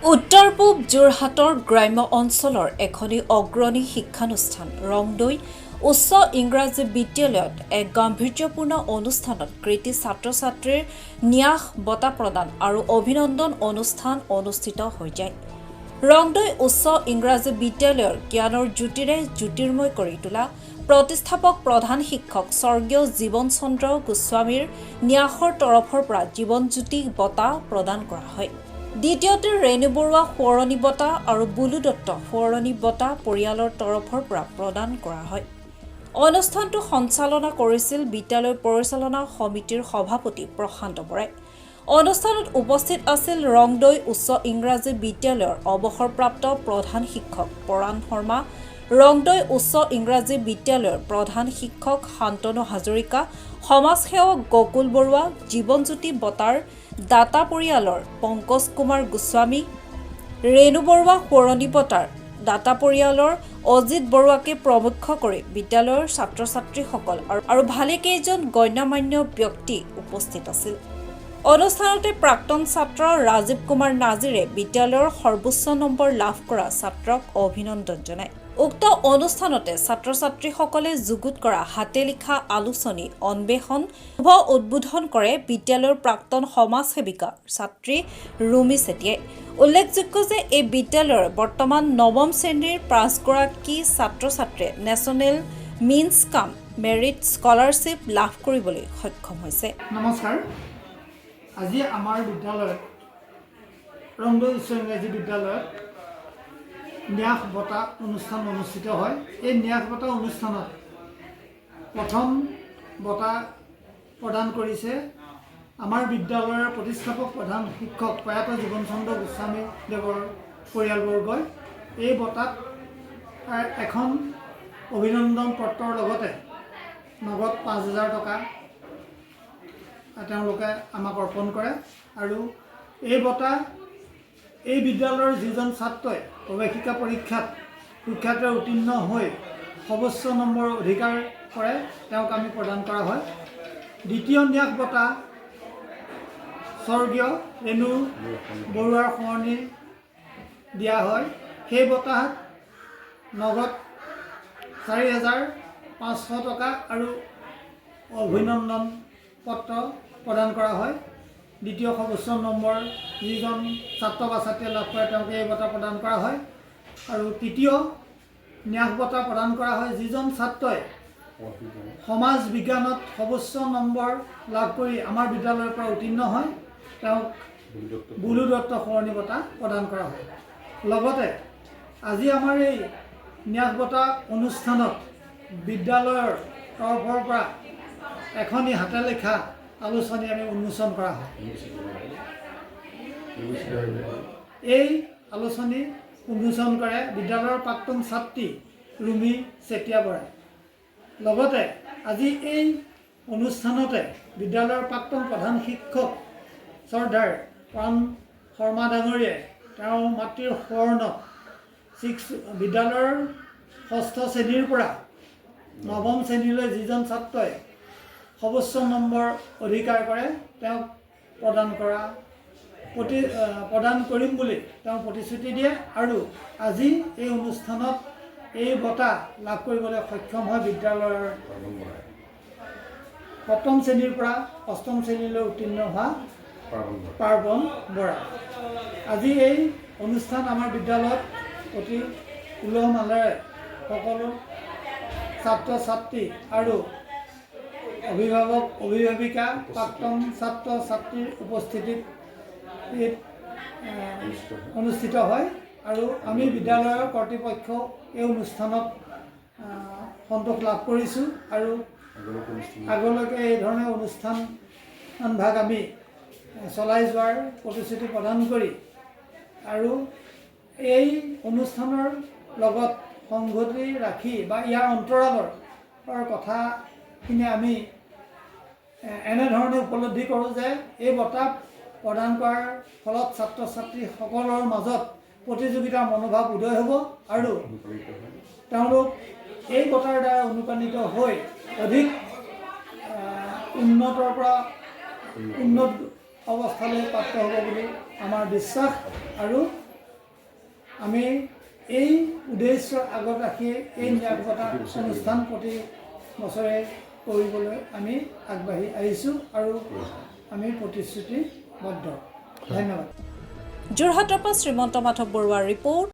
উত্তৰ পূব যোৰহাটৰ গ্ৰাম্য অঞ্চলৰ এখনি অগ্ৰণী শিক্ষানুষ্ঠান ৰংদৈ উচ্চ ইংৰাজী বিদ্যালয়ত এক গাম্ভীৰ্যপূৰ্ণ অনুষ্ঠানত কৃতি ছাত্ৰ-ছাত্ৰীৰ ন্যাস বঁটা প্ৰদান আৰু অভিনন্দন অনুষ্ঠান অনুষ্ঠিত হৈ যায়। ৰংদৈ উচ্চ ইংৰাজী বিদ্যালয়ৰ জ্ঞানৰ জ্যোতিৰে জ্যোতিৰ্ময় কৰি তোলা প্ৰতিষ্ঠাপক প্ৰধান শিক্ষক স্বৰ্গীয় জীৱন চন্দ্ৰ গোস্বামীৰ ন্যাসৰ তৰফৰ পৰা জীৱন জ্যোতি বঁটা প্ৰদান কৰা হয়। দ্বিতীয়তে ৰেণু বৰুৱা সোঁৱৰণী বঁটা আৰু বুলু দত্ত সোঁৱৰণী বঁটা পৰিয়ালৰ তৰফৰ পৰা প্ৰদান কৰা হয়। অনুষ্ঠানটো সঞ্চালনা কৰিছিল বিদ্যালয় পৰিচালনা সমিতিৰ সভাপতি প্ৰশান্ত বৰাই। অনুষ্ঠানত উপস্থিত আছিল ৰংদৈ উচ্চ ইংৰাজী বিদ্যালয়ৰ অৱসৰপ্ৰাপ্ত প্ৰধান শিক্ষক পৰাণ শৰ্মা, ৰংদৈ উচ্চ ইংৰাজী বিদ্যালয়ৰ প্ৰধান শিক্ষক শান্তনু হাজৰিকা, সমাজসেৱক গকুল বৰুৱা, জীৱনজ্যোতি বঁটাৰ দাতা পৰিয়ালৰ পংকজ কুমাৰ গোস্বামী, ৰেণু বৰুৱা সোঁৱৰণী বঁটাৰ দাতা পৰিয়ালৰ অজিত বৰুৱাকে প্ৰমুখ কৰি বিদ্যালয়ৰ ছাত্ৰ-ছাত্ৰীসকল আৰু ভালেকেইজন গণ্যমান্য ব্যক্তি উপস্থিত আছিল। অনুষ্ঠানতে প্ৰাক্তন ছাত্ৰ ৰাজীৱ কুমাৰ নাজিৰে বিদ্যালয়ৰ সৰ্বোচ্চ নম্বৰ লাভ কৰা ছাত্ৰক অভিনন্দন জনায়। উক্ত অনুষ্ঠানতে ছাত্ৰ-ছাত্ৰীসকলে যুগুত কৰা হাতে লিখা আলোচনী অন্বেষণ শুভ উদ্বোধন কৰে বিদ্যালয়ৰ প্ৰাক্তন সমাজসেৱিকা ছাত্ৰী ৰুমি চেতিয়াই। উল্লেখযোগ্য যে এই বিদ্যালয়ৰ বৰ্তমান নৱম শ্ৰেণীৰ 5গৰাকী ছাত্ৰ-ছাত্ৰীয়ে নেশ্যনেল মিনছ কাম মেৰিট স্কলাৰশ্বিপ লাভ কৰিবলৈ সক্ষম হৈছে। নমস্কাৰ। আজি আমাৰ বিদ্যালয়ত ৰংদৈ উচ্চ ইংৰাজী বিদ্যালয়ত ন্যাস বঁটা অনুষ্ঠান অনুষ্ঠিত হয়। এই ন্যাস বঁটা অনুষ্ঠানত প্ৰথম বঁটা প্ৰদান কৰিছে আমাৰ বিদ্যালয়ৰ প্ৰতিষ্ঠাপক প্ৰধান শিক্ষক প্ৰয়াত জীৱন চন্দ্ৰ গোস্বামী দেৱৰ পৰিয়ালবৰ্গই। এই বঁটাত এখন অভিনন্দন পত্ৰৰ লগতে নগদ 5,000 টকা তেওঁলোকে আমাক অৰ্পণ কৰে আৰু এই বঁটা এই বিদ্যালয়ৰ যিজন ছাত্ৰই প্ৰৱেশিকা পৰীক্ষাত সুখ্যাতিৰে উত্তীৰ্ণ হৈ সৰ্বোচ্চ নম্বৰ অধিকাৰ কৰে তেওঁক আমি প্ৰদান কৰা হয়। দ্বিতীয় ন্যাস বঁটা স্বৰ্গীয় ৰেণু বৰুৱাৰ সোঁৱৰণী দিয়া হয়। সেই বঁটাত নগদ 4,500 টকা আৰু অভিনন্দন পত্ৰ প্ৰদান কৰা হয়। দ্বিতীয় সৰ্বোচ্চ নম্বৰ যিজন ছাত্ৰ বা ছাত্ৰীয়ে লাভ কৰে তেওঁক এই বঁটা প্ৰদান কৰা হয়। আৰু তৃতীয় ন্যাস বঁটা প্ৰদান কৰা হয় যিজন ছাত্ৰই সমাজ বিজ্ঞানত সৰ্বোচ্চ নম্বৰ লাভ কৰি আমাৰ বিদ্যালয়ৰ পৰা উত্তীৰ্ণ হয় তেওঁক বুলু দত্ত সোঁৱৰণী বঁটা প্ৰদান কৰা হয়। লগতে আজি আমাৰ এই ন্যাস বঁটা অনুষ্ঠানত বিদ্যালয়ৰ তৰফৰ পৰা এখনি হাতে লেখা আলোচনী আমি উন্মোচন কৰা হয়। এই আলোচনী উন্মোচন কৰে বিদ্যালয়ৰ প্ৰাক্তন ছাত্ৰী ৰুমি চেতিয়া বৰাই। লগতে আজি এই অনুষ্ঠানতে বিদ্যালয়ৰ প্ৰাক্তন প্ৰধান শিক্ষক শ্ৰদ্ধাৰ পৰাণ শৰ্মা ডাঙৰীয়াই তেওঁৰ মাতৃৰ সোঁৱৰণত বিদ্যালয়ৰ 6ষ্ঠ শ্ৰেণীৰ পৰা নৱম শ্ৰেণীলৈ যিজন ছাত্ৰই সৰ্বোচ্চ নম্বৰ অধিকাৰ কৰে তেওঁক প্ৰদান কৰিম বুলি তেওঁ প্ৰতিশ্ৰুতি দিয়ে। আৰু আজি এই অনুষ্ঠানত এই বঁটা লাভ কৰিবলৈ সক্ষম হয় বিদ্যালয়ৰ 7ম শ্ৰেণীৰ পৰা 8ম শ্ৰেণীলৈ উত্তীৰ্ণ হোৱা পাৰ্বণ বৰা। আজি এই অনুষ্ঠান আমাৰ বিদ্যালয়ত অতি উলহ মালহেৰে সকলো ছাত্ৰ ছাত্ৰী আৰু অভিভাৱক অভিভাৱিকা প্ৰাক্তন ছাত্ৰ ছাত্ৰীৰ উপস্থিতিত অনুষ্ঠিত হয়। আৰু আমি বিদ্যালয়ৰ কৰ্তৃপক্ষ এই অনুষ্ঠানত সন্তোষ লাভ কৰিছোঁ আৰু আগলৈকে এই ধৰণৰ অনুষ্ঠানভাগ আমি চলাই যোৱাৰ প্ৰতিশ্ৰুতি প্ৰদান কৰি আৰু এই অনুষ্ঠানৰ লগত সংগতি ৰাখি বা ইয়াৰ অন্তৰালৰ কথাখিনি আমি এনেধৰণে উপলব্ধি কৰোঁ যে এই বঁটা প্ৰদান কৰাৰ ফলত ছাত্ৰ ছাত্ৰীসকলৰ মাজত প্ৰতিযোগিতাৰ মনোভাৱ উদয় হ'ব আৰু তেওঁলোক এই বঁটাৰ দ্বাৰা অনুপ্ৰাণিত হৈ অধিক উন্নতৰ পৰা উন্নত অৱস্থালৈ প্ৰাপ্ত হ'ব বুলি আমাৰ বিশ্বাস আৰু আমি এই উদ্দেশ্য আগত ৰাখি এই নিৰাপত্তা অনুষ্ঠান প্ৰতি বছৰে কৰিবলৈ আমি আগবাঢ়ি আহিছোঁ আৰু আমি প্ৰতিশ্ৰুতিবদ্ধ। ধন্যবাদ। যোৰহাটৰ পৰা শ্ৰীমন্ত মাধৱ বৰুৱাৰ ৰিপৰ্ট।